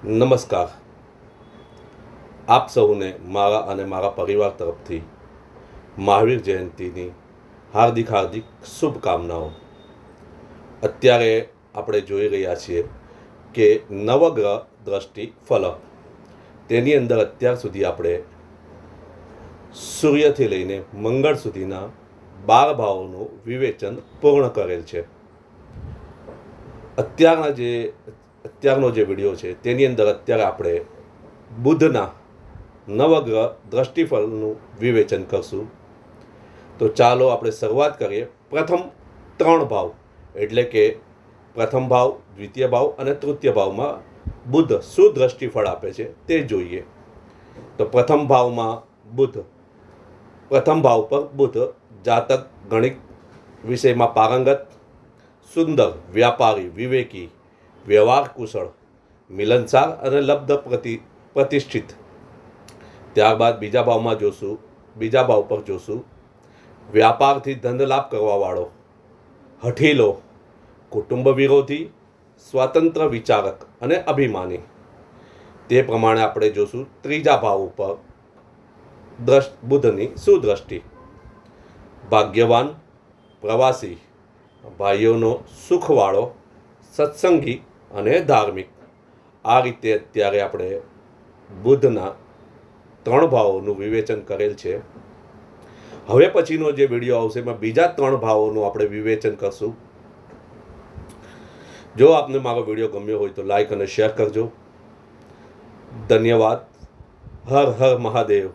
નમસ્કાર. આપ સૌને મારા અને મારા પરિવાર તરફથી મહાવીર જયંતીની હાર્દિક શુભકામનાઓ. અત્યારે આપણે જોઈ રહ્યા છીએ કે નવગ્રહ દ્રષ્ટિ ફલક, તેની અંદર અત્યાર સુધી આપણે સૂર્યથી લઈને મંગળ સુધીના 12 ભાવોનું વિવેચન પૂર્ણ કરેલ છે. અત્યારનો જે વિડીયો છે તેની અંદર અત્યારે આપણે બુધના નવગ્રહ દ્રષ્ટિફળનું વિવેચન કરશું. તો ચાલો આપણે શરૂઆત કરીએ. પ્રથમ 3 ભાવ એટલે કે પ્રથમ ભાવ, દ્વિતીય ભાવ અને તૃતીય ભાવમાં બુધ શું દ્રષ્ટિફળ આપે છે તે જોઈએ. તો પ્રથમ ભાવ પર બુધ જાતક ગણિત વિષયમાં પારંગત, સુંદર, વ્યાપારી, વિવેકી, વ્યવહાર કુશળ, મિલનસાર અને લબ્ધ પ્રતિષ્ઠિત. ત્યારબાદ બીજા ભાવ પર જોશું વ્યાપારથી ધન લાભ કરવાવાળો, હઠીલો, કુટુંબ વિરોધી, સ્વતંત્ર વિચારક અને અભિમાની. તે પ્રમાણે આપણે જોશું ત્રીજા ભાવ ઉપર બુધની સુદ્રષ્ટિ. ભાગ્યવાન, પ્રવાસી, ભાઈઓનો સુખવાળો, સત્સંગી અને ધાર્મિક. આ રીતે અત્યારે આપણે બુધના 3 ભાવોનું વિવેચન કરેલ છે. હવે પછીનો જે વિડીયો આવશે એમાં બીજા 3 ભાવોનું આપણે વિવેચન કરશું. જો આપને મારો વિડીયો ગમ્યો હોય તો લાઈક અને શેર કરજો. ધન્યવાદ. હર હર મહાદેવ.